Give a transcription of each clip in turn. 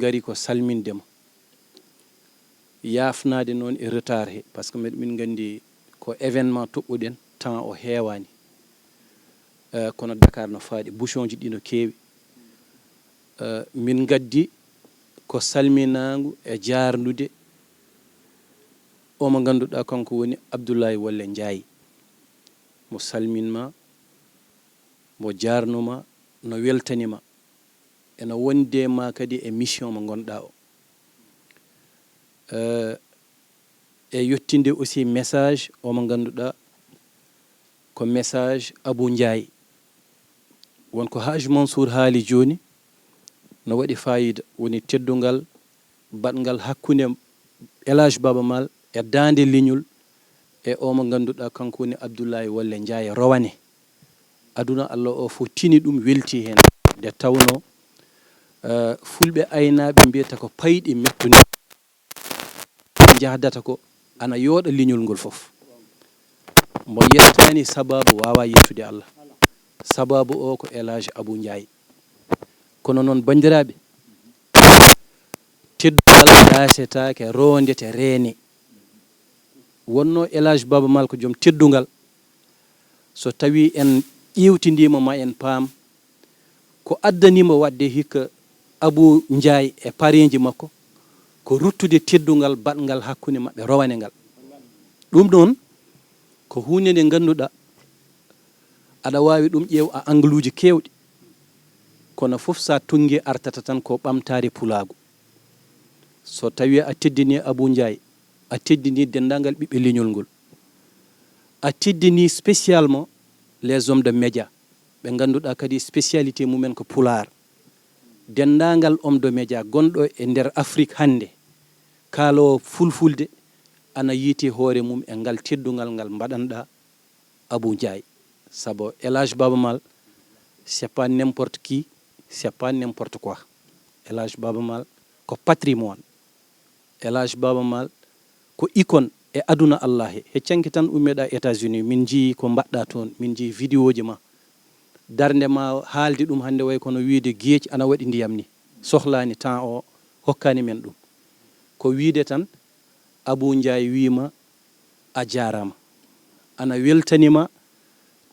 ngari ko salmindema yafnade noon e retard he par ce que min gandi ko événement toɓɓuɗen temps o heewani kono Dakar no faaɗi bouchon ji ɗi no keewi min gaddi ko salminagu e jarnude omo ganduɗa kanko woni Abdoulaye Wole Ndiaye mo salminma mo jarnuma no weltanima ene wonde ma kadi e mission mo gonɗa o e yettinde aussi message omo ganduɗa ko message Abou Ndiaye wonko Haji Mansour haali joni no waɗi fayida woni teddungal batgal hakkude Elage Baba Maal e dande leñol e omo ganduɗa kanko woni Abdoulaye Wole Ndiaye rowane aduna Allah o fo tini ɗum welti hen nde tawno fulɓe aynaɓe mbiyata ko payɗi mettuni jahdata ko ana yooɗa leñol ngol fof mo yettani sababu wawa yettude Allah sababu o ko Elage Abou Ndiaye kono noon bandiraɓe teddugal dasetake rondete reene wonno Elage Baba Maal ko joom teddugal so tawi en ƴewtidima ma en paam ko addanima wadde hikka Abou Ndiaye e pareji makko ko ruttude teddugal batgal hakkude mabɓe rowane ngal ɗum ɗon ko hunde nde ganduɗa aɗa wawi ɗum ƴeew a angluji kewɗi kono fof sa tungi artata tan ko ɓamtare pulagu so tawi a teddini Abou Ndiaye a teddini dendagal ɓiɓɓe leñol ngol a teddini spécialement les hommes de média ɓe ganduɗa kadi spécialité mumen ko PULAAR dendagal homme de média gonɗo e nder Afrique hande kaalowo fulfulde ana yiiti hoore mum e ngal teddugal ngal mbaɗanɗa Abou Ndiaye sabo Elage Baba Maal c'est pas n'importe qui c'est pas n'importe quoi Elage Baba Maal ko patrimoine Elage Baba Maal ko icône e aduna Allah he heccanki tan ummeɗa États-Unis min jii ko mbaɗɗa toon min jii vidéo ji ma darde ma haaldi ɗum hande way kono wiide gueeci ana waɗi ndiyam ni sohlani temps o hokkani men ɗum ko wiide tan Abou Ndiaye wima a jarama ana weltanima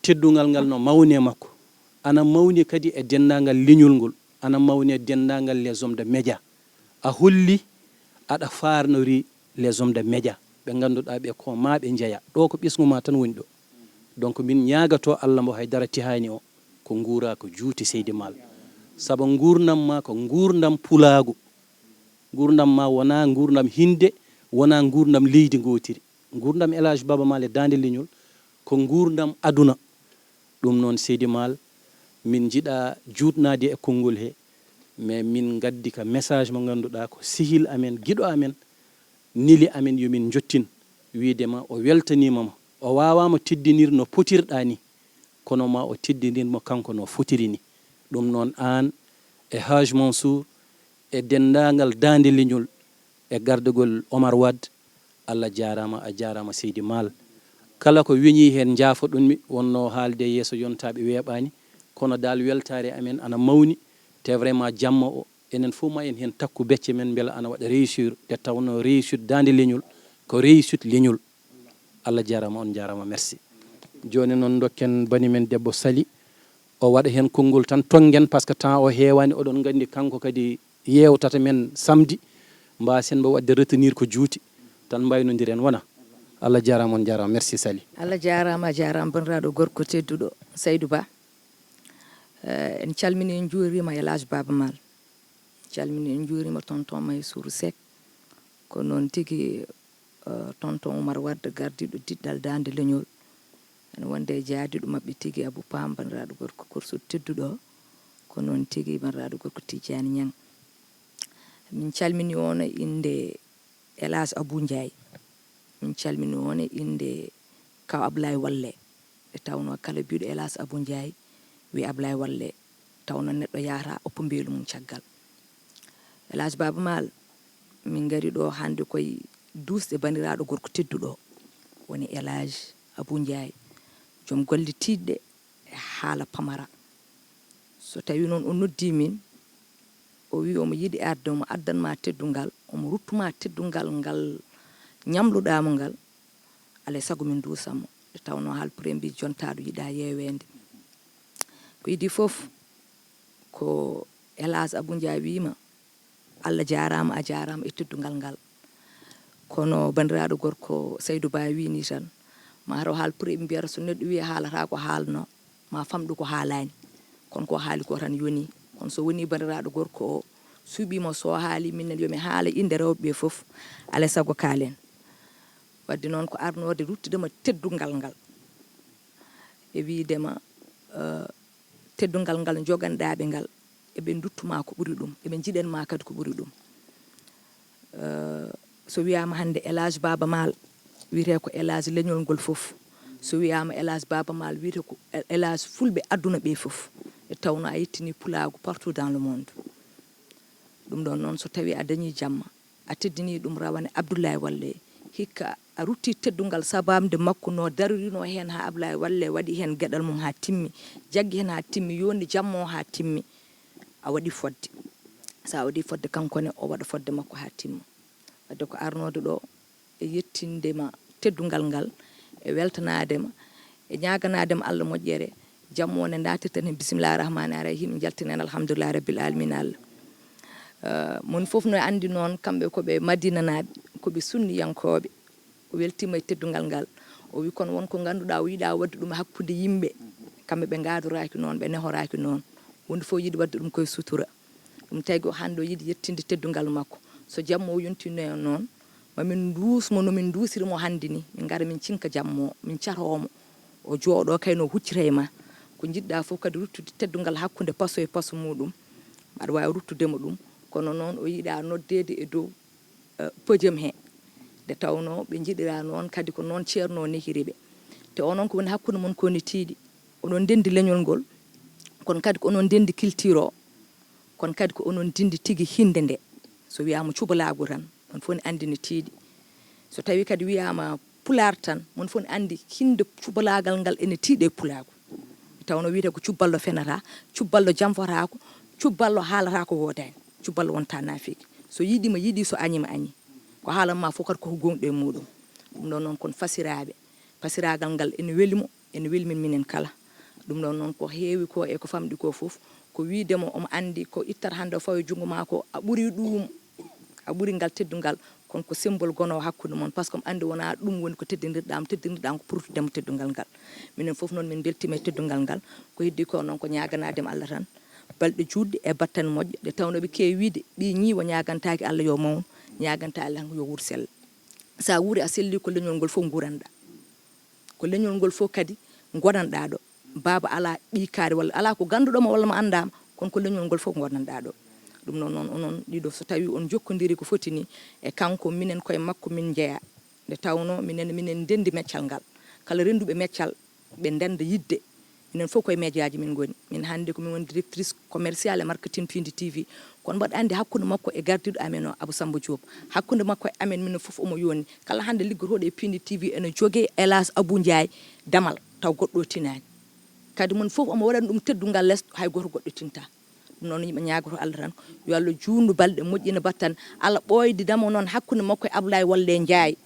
teddugal ngal no mawni makko ana mawni kadi e dendagal leñol ngol ana mawni e dendagal les hommes de média a holli aɗa farnori les hommes de média ɓe ganduɗa ɓe ko ma ɓe jeeya ɗo ko ɓisgu ma tan woni ɗo donc min ñagato Allah mo haydara tihani o ko guura ko juuti Seydi Maal saabu gurdam ma ko gurdam pulagu gurdam ma wona gurdam hinde wona gurdam leydi gotiri gurdam Elage Baba Maal e dande leñol ko gurdam aduna ɗum noon Seydi Maal min jiiɗa jutnade e konngol he mais min gaddi ka message mo ganduɗa ko sihil amen guiɗo amen nili amen yomin jottin wiidema o weltanimama o wawama teddinir no potirɗa ni kono ma o teddinirmo kanko no fotiri ni ɗum noon an e Haji Mansour e dendagal dande leñol e gardugol Omar Wade Allah jarama a jarama Seydi Maal kala ko weñi hen jaafoɗonmi wonno haalde yeeso yontaɓe weeɓani kono dal weltare amen ana mawni te vraiment jamma o enen fof ma en hen takku becce men beela ana waɗa réussir te tawno réussite dande leñol ko réussite leñol Allah jarama on jarama merci joni noon dokken bani men debbo Sali o waɗa hen konngol tan tonggen par ce que temps o heewani oɗon gandi kanko kadi yewtata men samedi mbasen mbo wadde retenir ko juuti tan mbaynodiren wona Allah jarama on jarama merci Sali Allah jarama jarama bandiraɗo gorko tedduɗo Saydou Ba en calmini en juurima Elage Baba Maal calmini en juurima tonton Maysourou Seck ko noon tigui tonton Oumar Wade gardiɗo diɗɗal dande leñol ene wonde jaadiɗo mabɓe tigui Abou Pam bandiraɗo gorko korsuɗo tedduɗo ko noon tigui bandiraɗo gorko Tidiane Niang min calmini on e inde Elage Abou Ndiaye min calmini on e inde kaw Ablaye Walle e tawno kala biɗo Elage Abou Ndiaye wi Ablaye Walle tawno neɗɗo yahata oppo mbelu mum caggal Elage Baba Maal min gari ɗo hande koye dusɗe bandiraɗo gorko tedduɗo woni Elage Abou Ndiaye joom golle tiɗɗe e haala pamara so tawi noon o noddi min o wi omo yiɗi arde omo addanma teddungal omo ruttuma teddungal ngal ñamluɗamo ngal alay sago min duusanmo nde tawno haalpure mbi jontaɗo yiɗa yewede ko idi fof ko Elhadji Abou Ndiaye wima Allah jarama a jarama e teddungal ngal kono bandiraɗo gorko Saydou Ba wini tan ma raw haalpure ɓe mbiyata so neɗɗo wi haalata ko haalno ma famɗu ko haalani kono ko haali ko tan yoni kono so woni bandiraɗo gorko o suuɓimo so haali minen yomi haala inde rewɓe fof alay sago kaalen wadde noon ko arnode ruttudema teddungal ngal e widema teddungal ngal joganɗaɓe ngal eɓe duttuma ko ɓuuri ɗum eɓe jiɗanma kadi ko ɓuuri ɗum so wiyama hande Elhadji Baba Maal wiyete ko Elhadji leñol ngol fof so wiyama Elhadji Baba Maal wiyete ko Elhadji fulɓe aduna ɓe fof e tawno a yettini pulagu partout dans le monde ɗum ɗon noon so tawi a dañi jamma a teddini ɗum rawane Abdoulaye Walle hikka a rutti teddungal sabamde makko no darorino hen ha Abdoulaye Walle waɗi hen gueɗal mum ha timmi jaggi hen ha timmi yoni jamma o ha timmi a waɗi fodde sa waɗi fodde kankone o waɗa fodde makko ha timma wadde ko arnode ɗo e yettindema teddungal ngal e weltanadema e ñaganadema Allah moƴƴere jamma one datirten hen bisimillahi rahmani rahim jaltinen alhamdoulillahi rabbil alamin Allah mon fof no andi noon kamɓe koɓe Madina naɓe koɓe sunniyankoɓe o weltima e teddungal ngal o wi kono wonko ganduɗa o yiiɗa wadde ɗum hakkude yimɓe kamɓe ɓe gadoraki noon ɓe nehoraki noon wonde fof yiiɗi wadde ɗum koye sutura ɗum tagi o hande o yiiɗi yettinde teddungal makko so jamma o yontino noon mamin dusmo nomin dusirimo hande ni min gara min cinka jamma o min catomo o jooɗo kayno huccita e ma ko jiɗɗa fof kadi ruttude teddungal hakkude paso e paso muɗum aɗa wawi ruttudemo ɗum kono noon o yiiɗa noddede e dow podium he nde tawno ɓe jiɗira noon kadi ko noon ceerno nehiriɓe te onon ko woni hakkude mon koni tiiɗi onon ndendi leñol ngol kono kadi ko onon ndendi culture o kono kadi ko onon dindi tigui hinde nde so wiyama cubalagu tan on fof ne andi ne tiiɗi so tawi kadi wiyama pular tan mon fof ne andi hinde cubalagal ngal ene tiiɗe pulagu tawno wiyete ko cubballo fenata cubballo jamfotako cubballo haalata ko wodani cubballo wonta nafiki so yiiɗima yiiɗi so añima añi ko haalanma fof kadi koko gonɗo e muɗum ɗum ɗon noon kon fasiraɓe fasiragal ngal ene welimo ene welmin minen kala ɗum ɗon noon ko heewi ko e ko famɗi ko fof ko widemo omo andi ko ittata hande o fawa e junggo ma ko a ɓuuri ɗum a ɓuuri ngal teddungal kono ko symbole gonowo hakkude moon par ce que omo andi wona ɗum woni ko teddirɗam ko purtudemo teddungal ngal minen foof noon min beltima e teddungal ngal ko heddi ko noon ko ñaganadema Allah tan balɗe juɗɗe e battane moƴƴe nde tawno ɓe kewi wiide ɓi ñiiwa ñagantaki Allah yo mawnu ñaganta Allah yo wuur sella sa wuuri a selli ko leñol ngol fof guranɗa ko leñol ngol fof kadi gonanɗa ɗo baba ala ɓikade walla ala ko ganduɗoma walla mo andama kono ko leñol ngol fof gonanɗa ɗo ɗum noon noon onon ɗiɗo so tawi on jokkodiri ko foti ni e kanko minen koye makko min jeeya nde tawno minen ndendi meccal ngal kala renduɓe meccal ɓe ndenda yidde minen fof koye médiaji min goni min hande komin woni directrice commerciale e marketing Piindi TV kono mbaɗa andi hakkude makko e gardiɗo amen o Abou Samba Diop hakkude makko e amen minen fof omo yoni kala hande liggotoɗo e Piindi TV ene jogui Elhadji Abou Ndiaye damal taw goɗɗo tinani kadi mon fof omo waɗani ɗum teddungal less hay goto goɗɗo tinta ɗum noon yimɓe ñagoto Allah tan yo Allah juutnu balɗe moƴƴina battan Allah ɓoydidamo noon hakkude makko e Abdoulaye Walle Ndiaye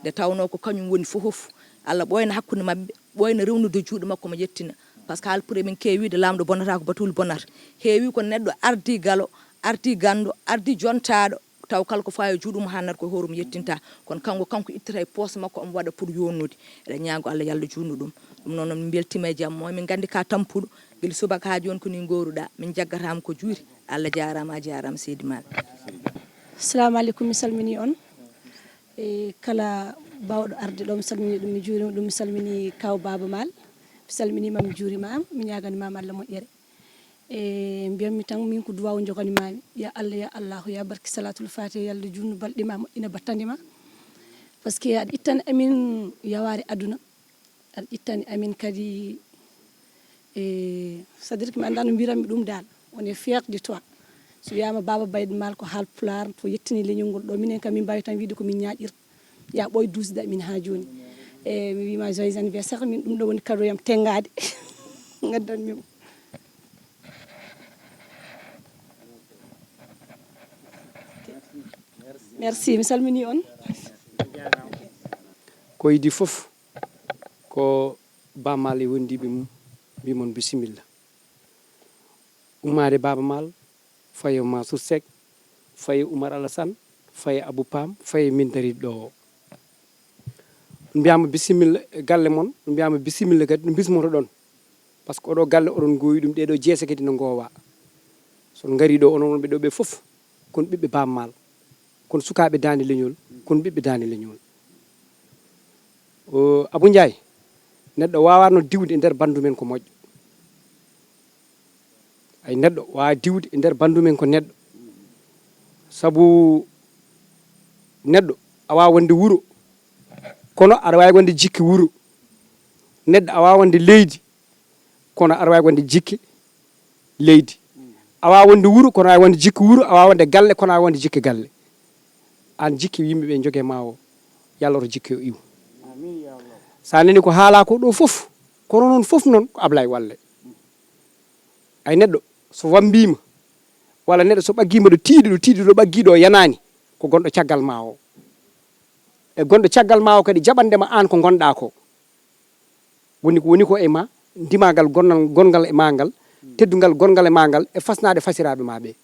nde tawno ko kañum woni fof Allah ɓoyna hakkude mabɓe ɓoyna rewnude juuɗe makko mo yettina par ce que haalpure min keewide lamɗo bonnata ko batuli bonnata heewi ko neɗɗo ardi galo ardi gando ardi jontaɗo taw kala ko fawi juuɗum ha nar ko hoore mum yettinta kono kanko ittata e poos makko omo waɗa pour yonnude eɗen ñaago Allah yallah juutnu ɗum ɗum noon min beltima e jamma min gandi ka tampuɗo guila subaka ha joni koni goruɗa min jaggatama ko juuri Allah jarama a jarama seydi Maal. Assalamu aleykum mi salmini on e kala bawɗo arde ɗo mi salmini ɗum mi juurima ɗum mi salmini kaw Baba Maal mi salminima mi juurima mi ñaganimama Allah moƴƴere e mbiyammi tan min ko duwaw joganimami ya Allahu ya barki salatul fatiha yallah junnu balɗima moƴƴina battandima par ce que aɗa ittani amin yawari aduna aɗa ittani amin kadi c'est à dire que mi anda no mbiranmi ɗum dal on est fier de toi so wiyama Baba Bayde Maal ko haal pular to yettini leñol ngol ɗo minen kam min mbawi tan wiide komin ñaƴirta ya ɓoye dusde amin ha joni e mi wima joyeux anniversaire min ɗum ɗo woni cadeau yam tengade gaddanmimo merci mi salmini on ko yidi fof ko Ba Maal e wondiɓe mum mbimon bisimilla ummade Baba Maal faye Mansour Seck faye Oumar Alassane faye Abou Pam faye min dariɗo o mbiyama bisimilla galle mon mbiyama bisimilla kadi no bismoto ɗon par ce que oɗo galle oɗon gowi ɗum ɗeɗo jeese kadi no gowa son gari ɗo onon wonɓe ɗo ɓe foof kono ɓiɓɓe Baba Maal kono sukaɓe dande leñol kono ɓiɓɓe dande leñol Abou Ndiaye neɗɗo wawano diwde e nder bandu men ko moƴƴo ay neɗɗo wawa diwde e nder bandu men ko neɗɗo saabu neɗɗo a wawa wonde wuuro kono aɗa wawi wonde jikki wuuro neɗɗo a wawa wonde leydi kono aɗa wawi wonde jikki leydi a wawa wonde wuuro kono aɗa wawi wonde jikki wuuro a wawa wonde galle kono aɗa wonde jikki galle an jikki yimɓeɓe jogue ma o yalla oto jikki o iw sa nani ko haala ko ɗo foof kono noon foof noon ko Ablaye Walle ay neɗɗo so wambima walla neɗɗo so ɓaggima ɗo tiiɗi ɗo ɓaggiɗo o yanani ko gonɗo caggal ma o e gonɗo caggal ma o kadi jaɓandema an ko gonɗa ko woni ko e ma ndimagal gongal e magal teddugal gongal e magal e fasnade fasiraɓe ma ɓe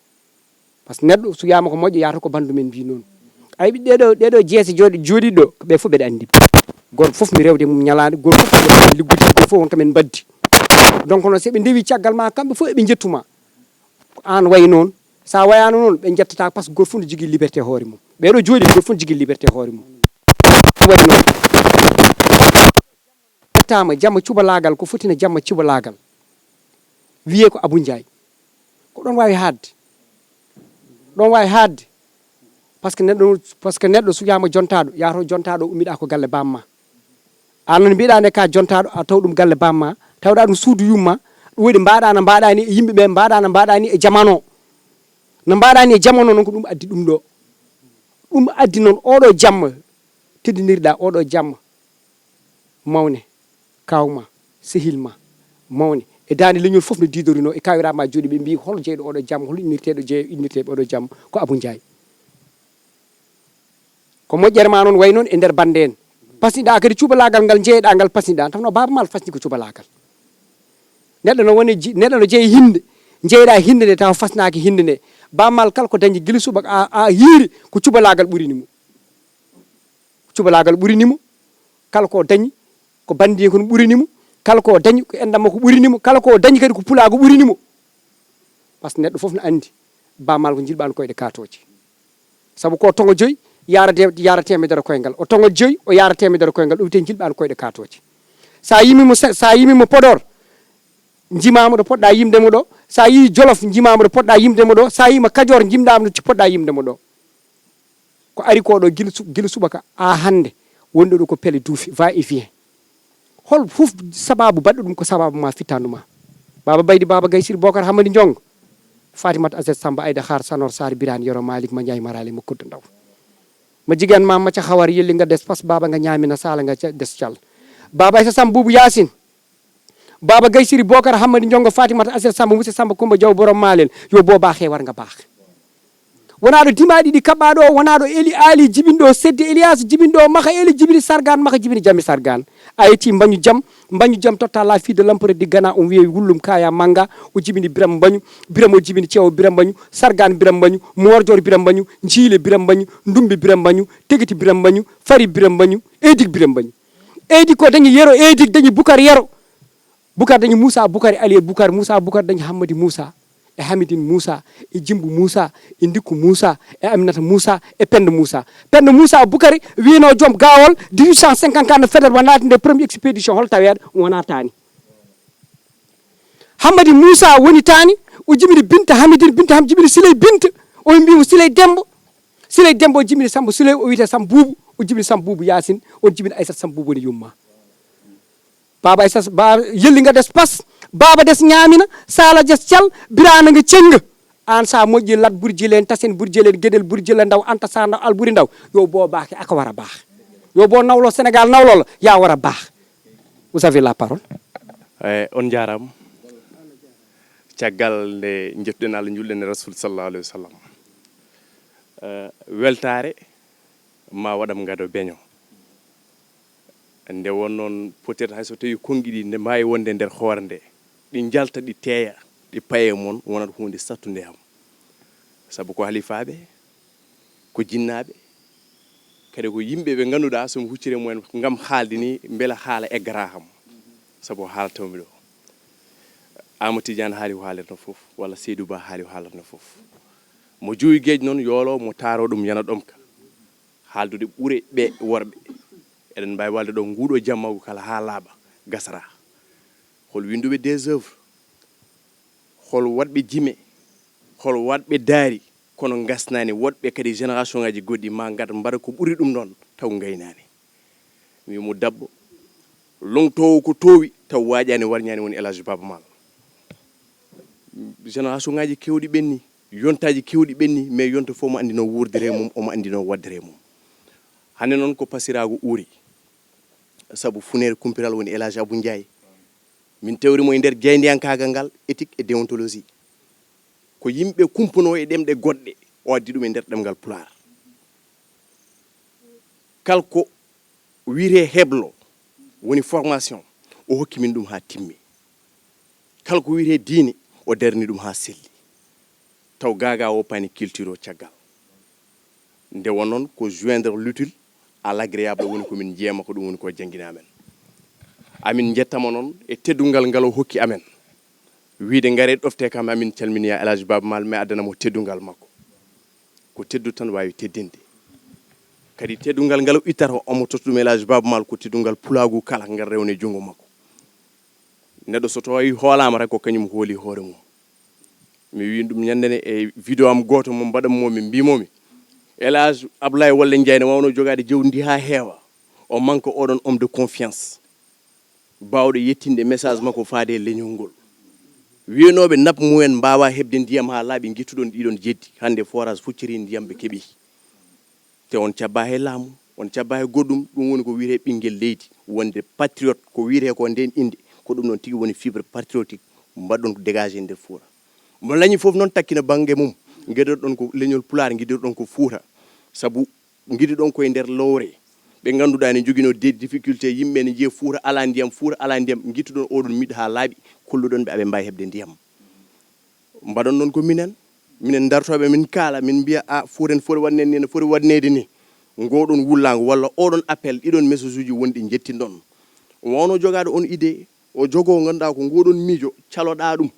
par ce que neɗɗo so wiyama ko moƴƴo yata ko bandu men mbi noon ay ɗeɗo jeese jooɗiɗo ɓe fof ɓeɗa andi goto foof mi rewde mum ñalade goto foof liggude goto foof won kamen baddi donc noon seɓe ndewi caggal ma kamɓe fof eɓe jettuma ko an way noon sa wayano noon ɓe jettata par ce que goto fof ne jogui liberté hoore mum ɓeɗo jooɗi goto fof ne jogui liberté hoore mum waɗi noon ƴettama jamma cuɓalagal ko fotina jamma cuɓalagal wiye ko Abou Ndiaye ko ɗon wawi hadde ɗon wawi hadde par ce que neɗɗo suyama jontaɗo yato jontaɗo ummiɗa ko galle bamma an noon mbiɗa ne ka jontaɗo a taw ɗum galle bamma tawɗa ɗum suudu yumma ɗum waɗi mbaɗa no mbaɗani e yimɓeɓe mbaɗa no mbaɗani e jamano no mbaɗani e jamano noon ko ɗum addi ɗum ɗo ɗum addi noon oɗo jamma teddinirɗa oɗo jamma mawne kawma sehilma mawne e dande leñol foof no didorino e kawirama jooɗi ɓe mbi hol jeyɗo oɗo jamma hol innirteɗo oɗo jamma ko Abou Ndiaye ko moƴƴere ma noon way noon e nder bande en pasniɗa kadi cuɓalagal ngal jeeyɗa ngal pasniɗa tawno Baba Maal fasni ko cuɓalagal neɗɗo no woni neɗɗo no jeeyi hinde jeeyɗa hinde nde taw fasnaki hinde nde Baba Maal kala ko dañi guila subaka a hiiri ko cuɓalagal ɓurinimo cuɓalagal ɓurinimo kala ko dañi ko bandi ko ɓurinimo kala ko dañi ko endamma ko ɓurinimo kala ko dañi kadi ko pulago ɓurinimo par ce que neɗɗo foof no andi Baba Maal ko jilɓano koyɗe katoje saabu ko tongo joyyi yara temedere koyngal o tongo joyyi o yara temedere koyngal ɗum te jilɓano koyɗe katoje sa yimimo Podor jimama ɗo poɗɗa yimdemo ɗo sa yi Jolof jimama ɗo poɗɗa yimdemo ɗo sa yima Kadior jimɗama ɗo poɗɗa yimdemo ɗo ko ari ko ɗo guila subaka ha hande wonɗo ɗo ko pelle duufi va et vient hol fof sababu baɗɗo ɗum ko sababu ma fittanduma Baba Baydi Baba Gaysir Bocar Hamadi Diongo Fatimata Aset Samba Aïda Khar Sanor Sar Birane Yoro Malik ma Ndiaye Marali ma Kudda Ndaw ma jigen ma macca hawar yelli nga des pas baba nga ñamina sala nga des cal Baba Aïssa Samba Boubou Yacine Baba Gaysiri Bocar Hamadi Diongo Fatimata Aset Samba Moussa Samba Kumba Diaw borom malen yo bo baaxe war nga baax wona ɗo dimaɗi ɗi kaɓɓa ɗo wona ɗo Eli Ali jibinɗo Sedde Elias jibinɗo maka Eli jibini Sargane maka jibini Jami Sargane a yetti mbañu jam totta la fille de l'empereur di Ghana on wiye wullum kaya manga o jibini Biram Mbañu Biram o jibini Ceewo Biram Mbañu Sargane Biram Mbañu Mordior Biram Mbañu Jiile Biram Mbañu Ndumbe Biram Mbañu Tegiti Biram Mbañu Fari Biram Mbañu Edik Biram Mbañu Edik ko dañi yero Edik dañi Bukar yero Bukar dañi Moussa Bukari Ali Bukar Moussa Bukar dañi Hammadi Moussa e Hamidine Moussa e Jimbu Moussa e Ndikku Moussa e Aminata Moussa e Penda Moussa Bukari wino joom gawol 1854 no feɗat wonati nde premier expédition hol taweɗo wona tani Hammadi Moussa woni tani o jibini Binta Hamidine jibini Siley Binta o mbimo Siley Dembo o jibini Samba Siley o wiyete Samba Boubou o jibini Samba Boubou Yacine on jibini Aissata Samba Boubou woni yumma Baba Aissata Baba yelli nga des pas Baba des ñamina sala des cal birana nga cenga an sa moƴƴi lat burjilen tasen burjilen gueɗel burjila ndaw anta sa ndaw alburi ndaw yo bo baake aka wara baax yo bo nawlo Sénégal nawlo ya wara baax vous avez la parole on jaram caggal nde jettuɗen Allah julɗen Rasul sallallahu alaihi wasallam weltare ma waɗam ngado beño nde won noon peut être hay so tawi kongi ɗi nde mbawi wonde nder hoore nde ɗi jalta ɗi teeya ɗi paye mon wonat hunde sattude am sabu ko halifaɓe ko jinnaɓe kadi ko yimɓe ɓe ganduɗa somi huccire mumen gam haalde ni beela haala eggata ham sabu haalatawmi ɗo Amadou Tidiane haali ko haalirno foof walla Seydou Ba haali ko haalatno foof mo joyi gueji noon yoolo mo taaro ɗum yana ɗom ka haaldude ɓuure ɓe worɓe eɗen mbawi walde ɗo nguuɗo jammagu kala ha laaɓa gasara hol winduɓe des œuvres hol waɗɓe jime hol waɗɓe daari kono gasnani woɗɓe kadi génération ngaji goɗɗi ma gad mbaɗa ko ɓuri ɗum ɗon taw gaynani wimo dabbo longtowo ko towi taw waƴani warñani woni Elhadji Baba Maal génération ngaji kewɗi ɓenni yontaji kewɗi ɓenni mais yonta fof mo andi no wurdere mum omo andi no waddere mum hande noon ko pasirago uuri sabu funere kumpiral woni Elhadji Abou Ndiaye min tewrimo e nder jeyndiyankagal ngal éthique et déontologie ko yimɓe kumpuno e ɗemɗe goɗɗe o addi ɗum e nder ɗemgal pulaar kalko wiire heblo woni formation o hokki min ɗum ha timmi kalko wiire diine o darni ɗum ha selli taw gaga o pani culture o caggal nde won noon ko joindre l'utile à l'agréable woni ko min jeyama ko ɗum woni ko jangguina amen amin jettama noon e teddungal ngal o hokki amen wiide ngare ɗofte kam amin calmini ya Elhadji Baba Maal mais addanamo teddungal makko ko teddu tan wawi teddinde kadi teddungal ngal o ittata omo totta ɗum Elhadji Baba Maal ko teddungal pulagu kala ngal rewne jungo makko neɗɗo so tawi hoolama tan ko kañum hooli hoore mum mi wi ɗum ñandene e vidéo am goto mo mbaɗanmomi mbimomi Elhadji Abdoulaye Wolle Ndiaye ne wawno jogade jawdi ndi ha heewa o manque oɗon homme de confiance bawɗo yettinde message makko faade leñol ngol wiyanoɓe nap mumen mbawa hebde ndiyam ha laaɓi guittuɗon ɗiɗon jeddi hande forage fucciri ndiyam ɓe keeɓi te on cabba he laamu on cabba he goɗɗum ɗum woni ko wiyete ɓinguel leydi wonde patriote ko wiyete ko nden inde ko ɗum ɗon tigui woni fibre patriotique mbaɗɗon ko dégagé nder Fouta mo lañi foof noon takkina banggue mum gueɗirɗon ko leñol pulaar guidirɗon ko Fouta saabu guidiɗon koye nder lowre ɓe ganduɗa ne joguino des difficultés yimɓe ne jiiya Fouta ala ndiyam guittuɗon oɗon miɗo ha laaɓi kolluɗon ɓe aɓe mbawi hebde ndiyam mbaɗon noon ko minen dartoɓe min kaala min mbiya a Fouta en foti waɗnede ni no foti waɗnede ni ngoɗon wullago walla oɗon appel ɗiɗon message uji wonɗi jettinɗon wawno jogade on idée o jogo ganduɗa ko ngoɗon miijo caloɗa ɗum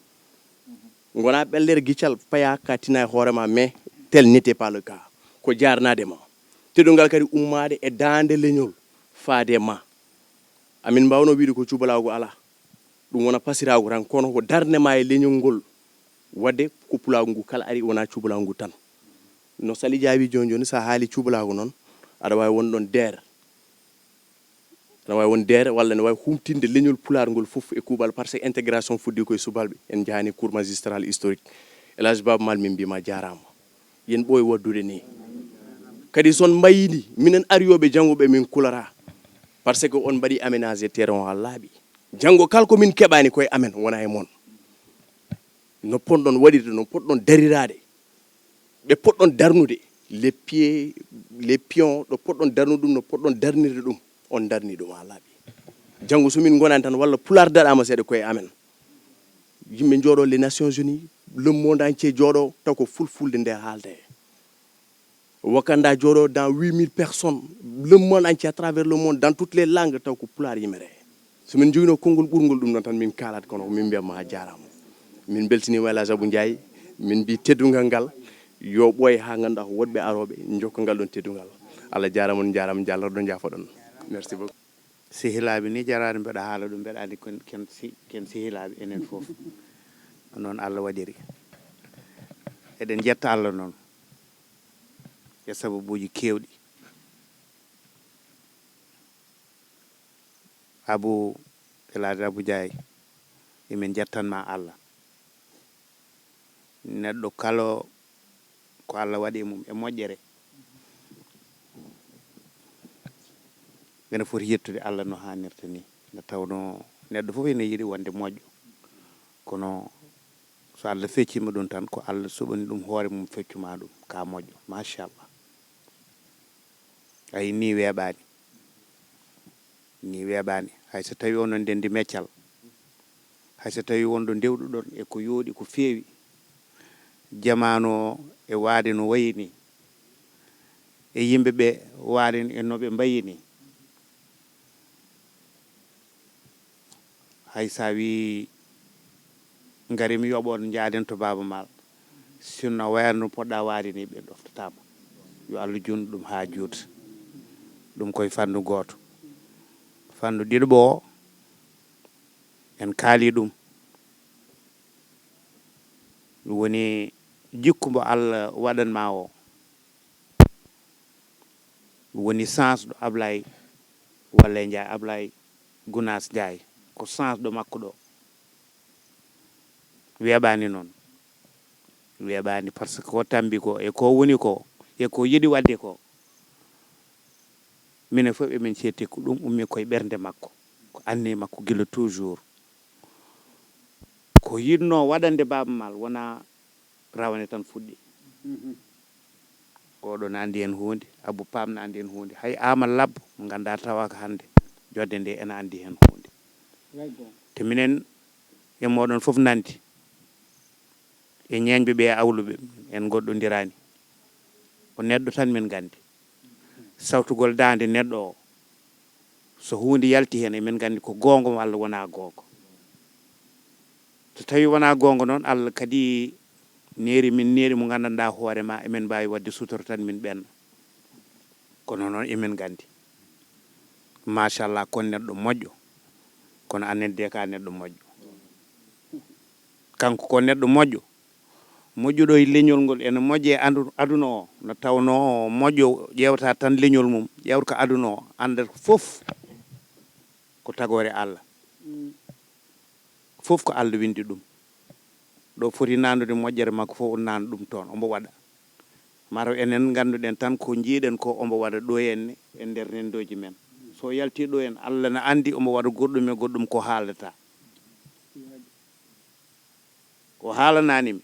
gona ɓellere guiccal paya ka tina e hoorema mais tel n'était pas le cas ko jarnadema teɗungal kadi ummade e dande leñol faade ma amin mbawno wiide ko cubalawgo ala ɗum wona pasirago tan kono ko darnema e leñol ngol wadde ko pulagu ngu kala ari wona cubalagu ngu tan no Sali Dia joni joni sa haali cubalagu noon aɗa wawi won ɗon deer aɗa wawi won deer walla ne wawi humtinde leñol pulaar ngol foof e kuuɓal par ce que intégration fuddi koye subalɓe en jahani cours magistral historique Elhadji Baba Maal min mbima jarama yen ɓooye waddude ni kadi son mbayini minen ariyoɓe janggoɓe min kulara par ce que on mbaɗi aménagé terrain o ha laaɓi janggo kala ko min keɓani koye amen wona e moon no ponɗon waɗirde no poɗɗon darirade ɓe poɗɗon darnude les pions ɗo poɗɗon darnude ɗum no poɗɗon darnirde ɗum on darni ɗum ha laaɓi janggo somin gonani tan walla pular daɗama seeɗa koye amen yimɓe jooɗo les Nations Unies le monde entier jooɗo taw ko fulfulde nde haalde Wakanda jooɗo dans 8000 personnes le monde entier à travers le monde dans toutes les langues taw ko pular yimere somin jogino konngol ɓurgol ɗum ɗon tan min kaalat kono min mbiyatma ha jarama min beltinima Elhadji Abou Ndiaye min mbi teddungal ngal yo ɓooye ha ganduɗa ko woɗɓe aroɓe jokka ngal ɗon teddungal Allah jarama on jarama jalloɗo jaafoɗon merci beaucoup sehilaɓe ni jarani mbeɗa haala ɗum mbeɗa andi ken sehilaɓe enen foof noon Allah waɗiri eɗen jetta Allah noon e sababuji kewɗi Abou Elhadji Abou Ndiaye emin jettanma Allah neɗɗo kala ko Allah waɗi mum e moƴƴere ene foti yettude Allah no hannirta ni nde tawno neɗɗo fof ene yiɗi wonde moƴƴo kono so Allah feccima ɗum tan ko Allah soɓani ɗum hoore mum feccuma ɗum ka moƴƴo machallah ay ni weeɓaani hay so tawi onon ndendi meccal hay so tawi wonɗo ndewɗuɗon e ko yooɗi ko feewi jamano e waade no wayi ni e yimɓe ɓe waade e no ɓe mbayi ni hay sa wi ngari mi yoɓon jaaden to Baaba Maal sinno wayno poɗɗa waade ni ɓe ɗoftatama yo Allah junnu ɗum ha juuta ɗum koye fannu gooto fannu ɗiɗo o en kaali ɗum woni jikku mbo Allah waɗanma o woni sens ɗo Ablaye Walle Ndiaye Ablaye Gounass Ndiaye ko sens ɗo makko ɗo weeɓani noon weeɓani par ce que ko tambi ko e ko woni ko e ko yiɗi wadde ko minen fof emin cetti ko ɗum ummi koye ɓernde makko ko anni makko gila toujours ko yinno waɗande Baaba Maal wona rawane tan fuɗɗi oɗo ne andi hen hunde Abou Pam ne andi hen hunde hay Ama Labbo mo ganda tawaka hande jodde nde ene andi hen hunde te minen e moɗon fof nandi e ñeñɓe ɓe e awluɓe en goɗɗodirani o neɗɗo tan min gandi sawtugol dande neɗɗo o so hunde yalti hen emin gandi ko gonga walla wona gonga so tawi wona gonga noon Allah kadi neeri min neeri mo gandanɗa hoorema emin mbawi wadde sutora tan min ɓenna kono noon emin gandi machallah kon neɗɗo moƴƴo kono anen de ka neɗɗo moƴƴo kanko ko neɗɗo moƴƴo moƴƴuɗo e leñol ngol ene moƴƴe aduna o no tawno moƴƴo ƴewta tan leñol mum ƴewta ko aduna o anda fof ko tagore Allah fof ko Allah windi ɗum ɗo foti nandude moƴƴere makko fof o nan ɗum toon ombo waɗa mataw enen ganduɗen tan ko jiiɗen ko ombo waɗa ɗo henne e nder nendoji men so yalti ɗo en Allah ne andi ombo waɗa goɗɗum e goɗɗum ko haalata o haalananimi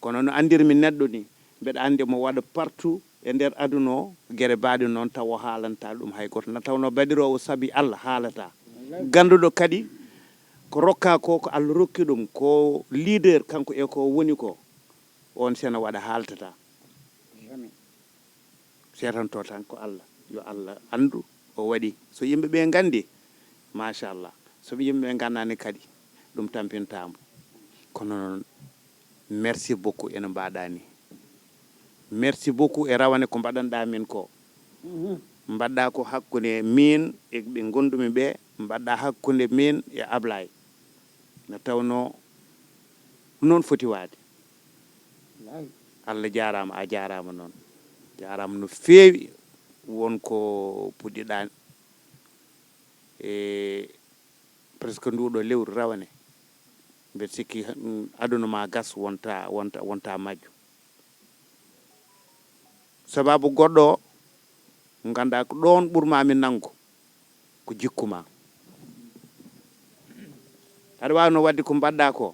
kono no andirmi neɗɗo ni mbeɗa andi mo waɗa partout e nder aduna o gueɗe baɗe noon taw o haalanta ɗum hay goto no tawno badirowo saabi Allah haalata ganduɗo kadi ko rokka ko ko Allah rokki ɗum ko leader kanko e ko woni ko on sene waɗa haaltata setanto tan ko Allah yo Allah andu o waɗi so yimɓeɓe gandi machallah so yimɓeɓe gandani kadi ɗum tampintamo kono noon merci beaucoup ene mbaɗani merci beaucoup e rawane ko mbaɗanɗa min ko mbaɗɗa ko hakkude min e ɓe gondumi ɓe mbaɗɗa hakkude min e Ablaye no tawno noon foti waade Allah jarama a jarama noon jarama no feewi wonko puɗɗiɗa e presque nduɗo lewru rawane mbeɗa sikki aduna ma gas wonta majjo sababu goɗɗo o ganda ko ɗon ɓurmami nanggo ko jikkuma aɗa wawno wadde ko mbaɗɗa ko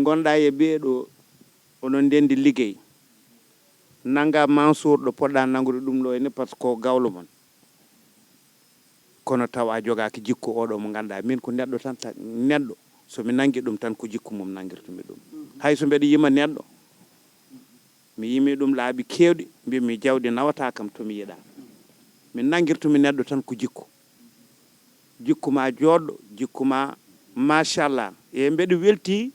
gonɗa e ɓeeɗo onon ndendi liggey nanga Mansour ɗo poɗɗa nangude ɗum ɗo ni par ce que ko gawlo mon kono taw a jogaki jikku oɗo mo ganduɗa min ko neɗɗo tan neɗɗo somi nangi ɗum tan ko jikku mum nangirtumi ɗum hay so mbeɗa yima neɗɗo mi yimi ɗum laabi kewɗi mbimi jawdi nawata kam tomi yiɗa mi nangirtumi neɗɗo tan ko jikku ma joɗɗo jikku ma machallah e mbeɗa welti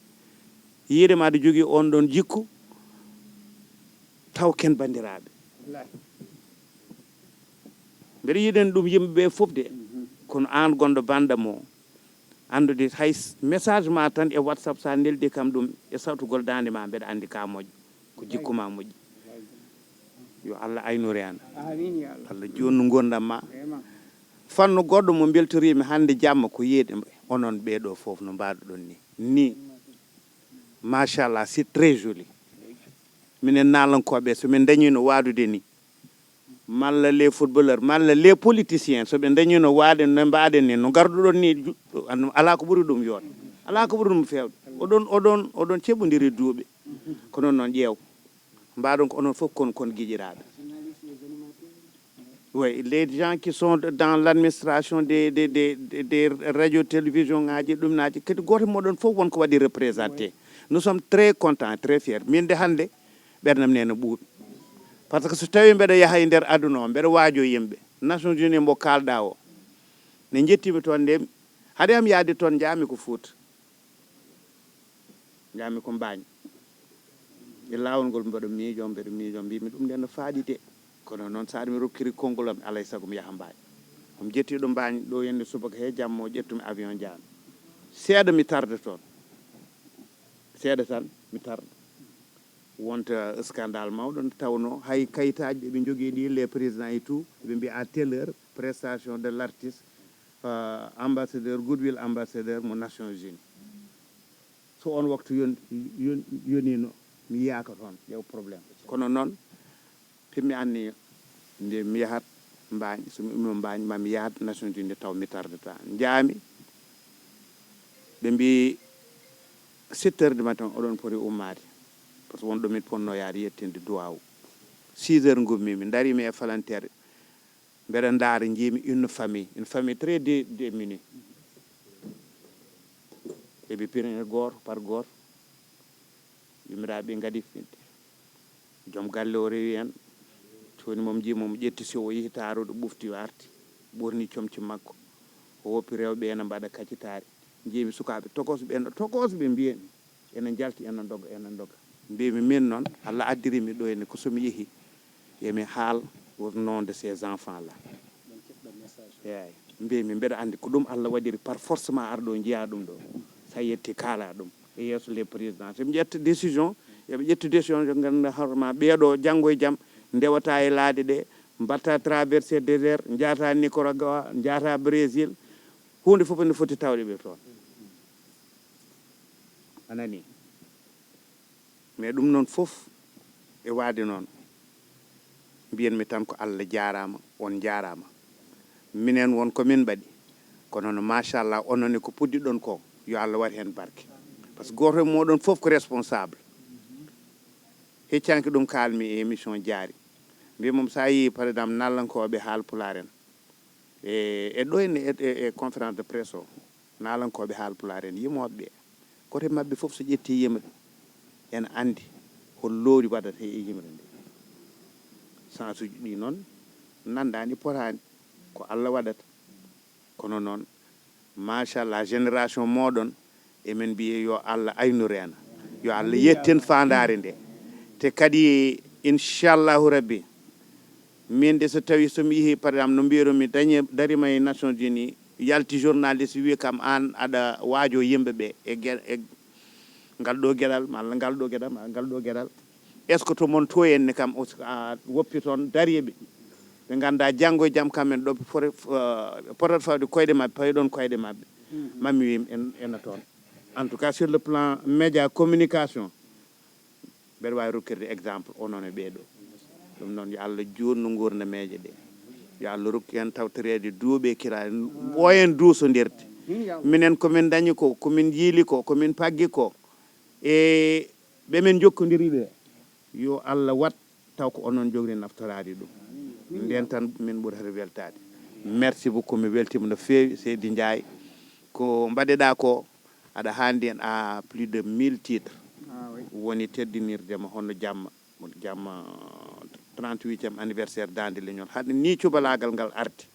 yiide ma aɗa jogui on ɗon jikku taw ken bandiraɓe mbeɗa yiɗen ɗum yimɓeɓe fof de kono an gonɗo bandamo andude hay message ma tan e WhatsApp sa neldi kam ɗum e sawtugol dande ma mbeɗa andi ka moƴƴo ko jikku ma moƴƴi yo Allah aynure an Allah jonnu gondam ma fanno goɗɗo mo beltorimi hande jamma ko yeeɗe onon ɓeɗo foof no mbaɗuɗon ni machallah c'est très joli minen nalankoɓe somin dañino wadude ni malla les footballeur malla les politiciens soɓe dañino waade no mbaɗen ni no garduɗon ni ala ko ɓuuri ɗum yoon ala ko ɓuuri ɗum fewde oɗon ceɓodiri duuɓe kono noon ƴeew mbaɗon ko onon fof kon giƴiraɓe Oui, les gens qui sont dans l'administration des radios télévision représenté. Nous sommes très contents, très fiers. Min de hande bernam nena buubi. Parce que so tawi mbeɗa yaha e nder aduna o mbeɗa waajo yimɓe Nations Unies mbo kalɗa o ne jettimi toon nde haade am yaade toon jaami ko Fouta jaami ko Mbagne e laawol ngol mbeɗa miijo mbimi ɗum nde no faaɗi de kono noon sa mi rokkiri konngol am alay sago mi yaha Mbagne omi jettiɗo Mbagne ɗo yende subaka he jamma o ƴettumi avion jaami seeɗa mi tarde toon seeɗa tan mi tarda wonta scandale mawɗo nde tawno hay kayitaji ɗeɓe jogii ɗi les présidents et tout ɓe mbi à telle heure prestation de l' artiste ambassadeur goodwill ambassadeur mo Nations Unies so on waktu yonino mi yiyaka toon ƴew probléme kono noon pimmi anni nde mi yahat Mbagne somi ummo Mbagne mami yahat Nations Unies taw mi tardata jaami ɓe mbi 7 heures du matin oɗon poti ummade par ce que wonɗo min ponno yaade yettinde duwawu 6 heures gummimi darimi e falantere mbeɗa ndaara jiimi une famille très démunie eɓe pirine goto par goto yummiraɓe gadi finte joom galle o rewi hen toni mom jimomo ƴetti si o yeehi taaruɗo ɓufti arti ɓorni comci makko o woppi rewɓe ene mbaɗa kaccitari jiimi sukaɓe tokos ɓe mbiyen ene jalti ene dogga mbimi min noon Allah addirimi ɗo henne ko somi yeehi yemi haal au nom de ces enfants là eyyi mbimi mbeɗa andi ko ɗum Allah waɗiri par force ma ar ɗo jiiya ɗum ɗo sa yetti kaala ɗum e yeeso les présidents soɓe ƴetta décision yoɓe ƴettu décision jo ganduɗa hoorema ɓeeɗo janggo e jaam ndewata e laaɗe ɗe mbatta traversé désert jaata Nicaragua jaata Brésil hunde fof ene foti tawde ɓe toon anani mais ɗum noon fof e waade noon mbiyanmi tan ko Allah jarama on jarama minen won komin mbaɗi kono no machallah onone ko puddiɗon ko yo Allah waɗ hen barke par ce que goto e moɗon fof ko responsable heccanki ɗum kalmi e émission jaari mbimom sa yi par exemple nallankoɓe haalpulaar en e ɗo henne e conférence de presse o nallankoɓe haalpulaar en yimoɓeɓe kote mabɓe fof so ƴetti yimre ene andi hol loori waɗata e yimre nde sens uji ɗi noon nandani potani ko Allah waɗata kono noon machallah génération moɗon emen mbiye yo Allah aynurena yo Allah yetten fandare nde te kadi inchallahu rabbi min de so tawi somi yeehi par exemple no mbiyomi darima e Nations Unies yalti journaliste wi kam an aɗa waajo yimɓeɓe e ngal ɗo gueɗal malla ngal ɗo gueɗal malla ngal ɗo gueɗal est ce que to mon to henne kam woppi toon dariɓe ɓe ganda janggo e jaam kamen ɗo potata fawde koyɗe mabɓe pawiɗon koyɗe mabɓe mami wim ena toon en tout cas sur le plan média communication mbeɗa wawi rokkirde exemple onon e ɓeeɗo ɗum noon yo Allah jonnu gurnameje ɗe yo Allah rokki hen tawtorede duuɓe kiraɗe ɓooyen duusodirde minen komin dañi ko komin yiili ko komin paggi ko e ɓemin jokkodiri ɓe yo Allah wat taw ko onon jogri naftorade ɗum nden tan min ɓurata weltade merci beaucoup mi weltima no fewi Seydi Ndiaye ko mbaɗeɗa ko aɗa handi en à plus de 1000 titres woni teddinirdema hono jamma 38e anniversaire dande leñol hande ni cubalagal ngal arti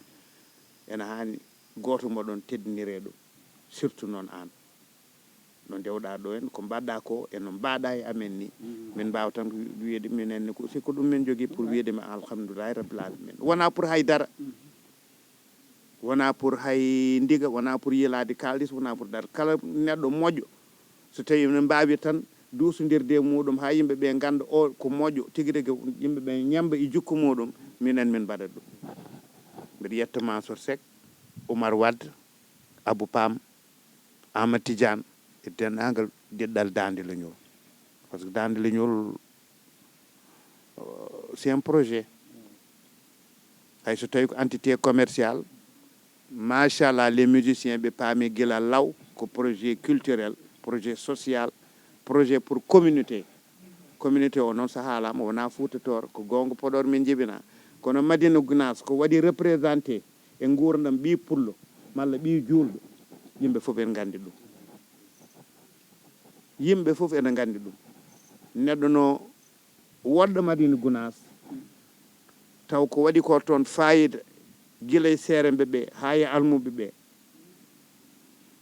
ene hani goto moɗon teddinire ɗum surtout noon an no dewɗa ɗo en ko mbaɗɗa ko eno mbaɗa e amen ni min mbawa tan wiyede minenne ko sikko ɗum min jogui pour wiyedemi alhamdoulillahi rabbil alamin wona pour haydara wona pour hay ndiga wona pour yilade kalis wona pour dara kala neɗɗo moƴƴo so tawi ne mbawi tan duusodirde muɗum ha yimɓeɓe ganda o ko moƴƴo tigui rigui yimɓeɓe ñamba e jukku muɗum minen min mbaɗat ɗum mbiɗa yetta Mansour Seck Oumar Wade Abou Pam Amadou Tidiane e dendagal gueɗɗal Dande Leñol par ce que Dande Leñol c'est un projet hay so tawi ko entité commerciale machallah les musiciens ɓe paami guila law ko projet culturel projet social projet pour communauté o noon so haalama wona Fouta Toro ko gonga Podor min jibina kono Madina Gounass ko waɗi représenté e gurdam ɓi pullo malla ɓi julɗo yimɓe fof en gandi ɗum yimɓe fof ene gandi ɗum neɗɗo no woɗɗo Madina Gounass taw ko waɗi ko toon fayida guila e seeremɓe ɓe ha e almuɓe ɓe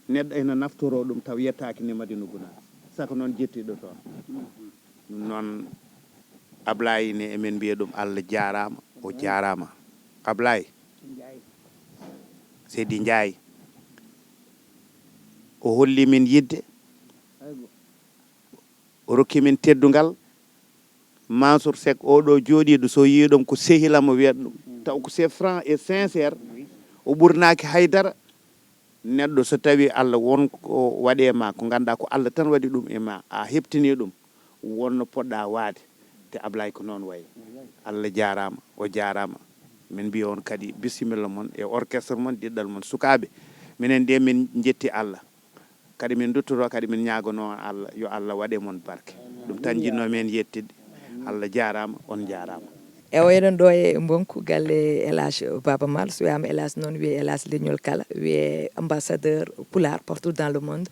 neɗɗo ene naftoro ɗum taw yettaki ne Madina Gounass saka noon jettiɗo toon ɗum noon Ablaye ne emen mbiya ɗum Allah jarama o jarama Ablaye Seydi Ndiaye o holli min yidde o rokki min teddugal Mansour Seck oɗo jooɗiɗo so yiiɗom ko sehilamo wiyata ɗum taw ko c'est franc et sincère o ɓurnaki haydara neɗɗo so tawi Allah wonko waɗe ma ko ganduɗa ko Allah tan waɗi ɗum e ma a heɓtini ɗum wonno poɗɗa waade te Ablaye ko noon wayi Allah jarama o jarama min mbiya on kadi bisimilla moon e orchestre moon diɗɗal moon sukaɓe minen de min jetti Allah kadi min duttoto kadi min ñagono Allah yo Allah waɗe moon barke ɗum tan jinno men yettide Allah jarama on jarama o eɗen ɗo e bonku galle Elage Baba Mal so wiyama Elage noon wiye Elage leñol kala wiye ambassadeur PULAAR partout dans le monde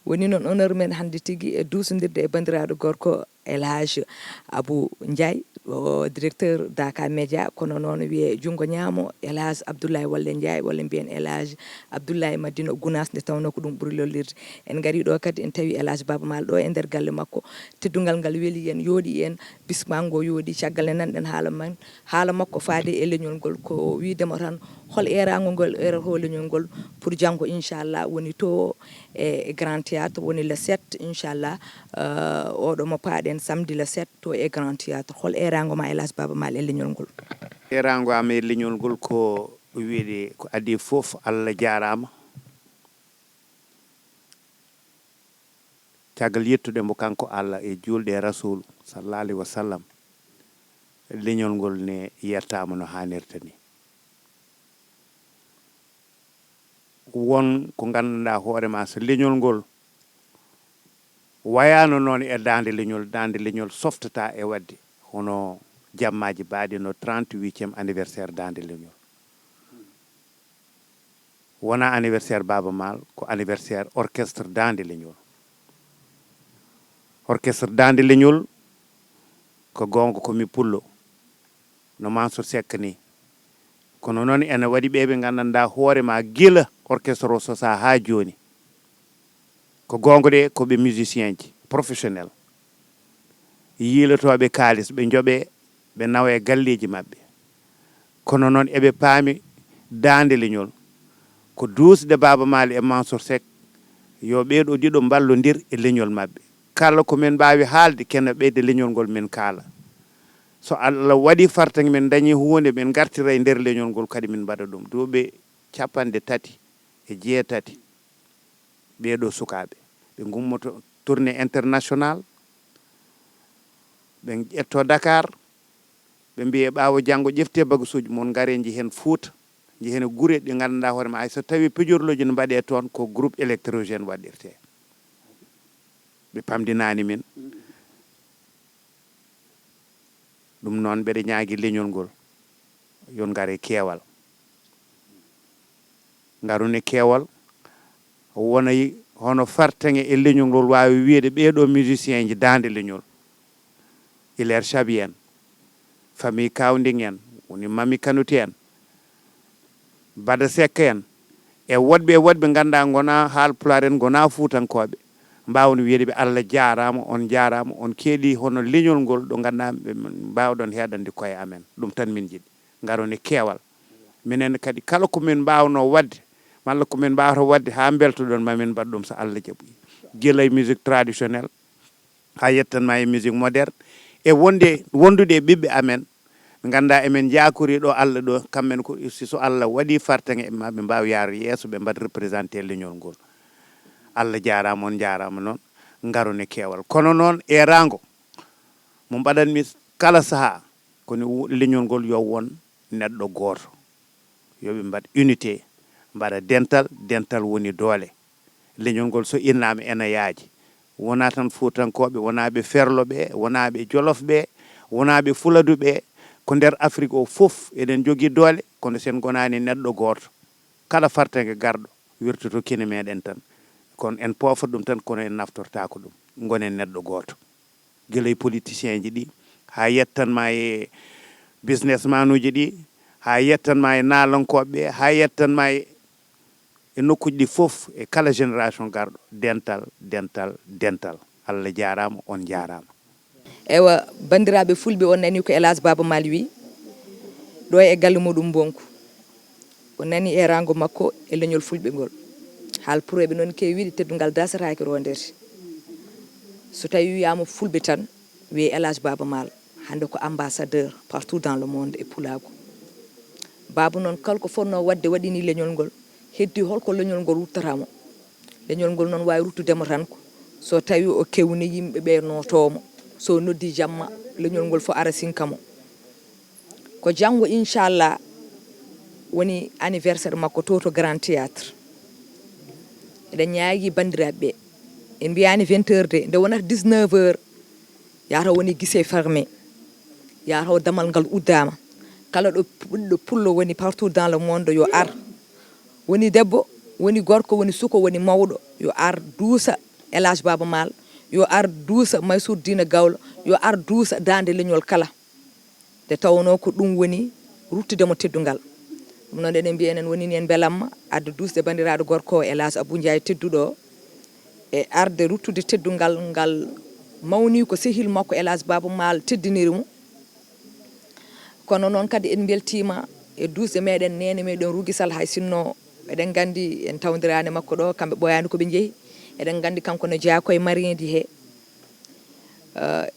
woni noon honneur men hande tigui e dusodirde e bandiraɗo gorko Elage Abou Ndiaye o directeur Daka Média kono noon wiye junggo ñaamo Elage Abdoulaye Walle Ndiaye walla mbiyen Elage Abdoulaye Madina Gounass nde tawno ko ɗum ɓuuri lollirde en gari ɗo kadi en tawi Elage Baba Mal ɗo e nder galle makko teddugal ngal weeli en yooɗi en bismango yooɗi caggal ne nanɗen haala makko faade e leñol ngol ko widemo tan hol erago ngol erata leñol ngol pour janggo inchallah woni to e grand théâtre woni le 7 inchallah oɗo mo paaɗen samedi le 7 to e grand théâtre hol erago ma Elage Baba Mal e leñol ngol erago am e leñol ngol ko wiide ko adi fof Allah jarama caggal yettude mo kanko Allah e julde e rasoul sallallahu alaihi wasallam leñol ngol ne yettama no hanirta ni won ko ganduɗa hoorema so leñol ngol wayano noon e dande leñol softata e wadde hono jammaji baɗi no 38e anniversaire dande leñol wona anniversaire Baba Mal ko anniversaire orchestre dande leñol orchestre dande leñol ko gonga komi pullo no Mansour Seck ni kono noon ene waɗi ɓeɓe gandanɗa hoorema guila orchestre o sosa ha joni ko gonga de koɓe musicien ji professionnel yiilotoɓe kalis ɓe jooɓe ɓe nawa e galleji mabɓe kono noon eɓe paami dande leñol ko dusde Baba Mal e Mansour Seck yo ɓeeɗo ɗiɗo ballodir e leñol mabɓe kala ko min mbawi haalde kene ɓeyde leñol ngol min kaala so Allah waɗi fartagi min dañi hunde min gartira e nder leñol ngol kadi min mbaɗa ɗum duuɓi 38 ɓeeɗo sukaɓe ɓe gummoto tournée international ɓe ƴetto Dakar ɓe mbiye ɓaawo janggo ƴefte bagasuji mon gare jihen Fouta jihen guure ɗi ganduɗa hoorema hay so tawi pejorloji ne mbaɗe toon ko groupe électrogène waɗirte ɓe pamdinani min ɗum noon mbeɗa ñaagui leñol ngol yon gare keewal garune keewal wona hono fartaŋe e leñol ngol wawi wiide ɓeeɗo musicien ji dande leñol Hilaire Chabi en famille Kawding en woni Mami Kanouté en Bada Seck en e woɗɓe ganda gona Haalpulaar en gona Fuutankoɓe mbawno wiide ɓe Allah jarama on keeɗi hono leñol ngol ɗo ganduɗa mbawɗon heɗande koye amen ɗum tan min jiiɗi garone keewal minen kadi kala komin mbawno wadde malla komin mbawata wadde ha beltoɗon mamin mbaɗ ɗum so Allah jaaɓi guila e musique traditionnelle ha yettanma e musique moderne e wondude e ɓiɓɓe amen ɓe ganduɗa emen jakori ɗo Allah ɗo kamɓen ko so Allah waɗi fartaŋe e maɓe mbawa yaaro yeeso ɓe mbaɗa représenté leñol ngol Allah jarama on jarama noon garone keewal kono noon e rango mo mbaɗanmi kala saaha kono leñol ngol yo won neɗɗo goto yoɓe mbaɗ unité mbaɗa dental woni doole leñol ngol so innama ene yaaji wona tan Fuutankoɓe wona ɓe Ferlo ɓe wona ɓe Jolof ɓe wona ɓe Fuladu ɓe ko nder Afrique o fof eɗen jogui doole kono sen gonani neɗɗo goto kala fartege garɗo wirtoto kine meɗen tan kono en poofa ɗum tan kono en naftortako ɗum gonen neɗɗo goto guila e politicien ji ɗi ha yettanma e businessman uji ɗi ha yettanma e nalankoɓe ha yettanma e nokkuji ɗi fof e kala génération garɗo dental Allah jarama on jarama. Ewa bandiraɓe fulɓe on nani ko Elhadji Baba Maal wi ɗo e galle muɗum bonko o nani e rango makko e leñol fulɓe ngol haal puroɓe noon kewiɗe teddugal dasataki rondede so tawi wiyama fulɓe tan wiye Elhadji Baba Maal hande ko ambassadeur partout dans le monde e pulago Baba noon kala ko fonno wadde waɗini leñol ngol heddi holko leñol ngol ruttatamo leñol ngol noon wawi ruttudemo tan ko so tawi o kewni yimɓeɓe notomo so noddi jamma leñol ngol fo ara sinkamo ko janggo inchallah woni anniversaire makko to Grand Théâtre eɗen ñaagui bandiraɓeɓe en mbiyani 20h de nde wonata 19h yataw woni guichet fermé yataw damal ngal uddama kala ɗo pullo woni partout dans le monde yo ar woni debbo woni gorko woni suko woni mawɗo yo ar duusa Elhadji Baba Maal yo ar duusa Maysour Dina Gawlo yo ar duusa dande leñol kala nde tawno ko ɗum woni ruttudemo teddugal ɗum noon eɗen mbiya enen woni en beelamma adde dusde bandiraɗo gorko o Elhadji Abou Ndiaye tedduɗo e arde ruttude teddugal ngal mawni ko sehil makko Elhadji Baba Maal teddinirimo kono noon kadi en beltima e dusde meɗen nene meɗen rugisal hay sinno eɗen gandi en tawdirani makko ɗo kamɓe ɓoyani koɓe jeehi eɗen gandi kanko no jeeya koye maridi he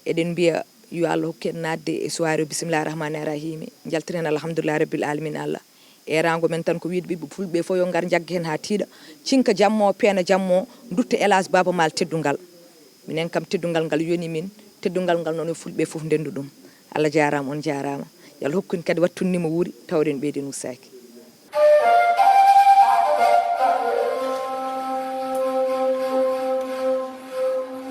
eɗen mbiya yo Allah hokku en nadde e soirée bisimillahi rahmani rahimi jaltiren alhamdoulillahi rabbil alamin Allah e rango men tan ko wiide ɓiɓɓe fulɓe fof yo gar jagga hen ha tiiɗa cinka jammo peena jammo dutta Elhadji Baba Maal teddugal minen kam teddugal ngal yoni min teddugal ngal noon fulɓe fof ndendu ɗum Allah jarama on jarama yo Allah hokku en kadi wattundimo wuuri tawden ɓeyden ussaki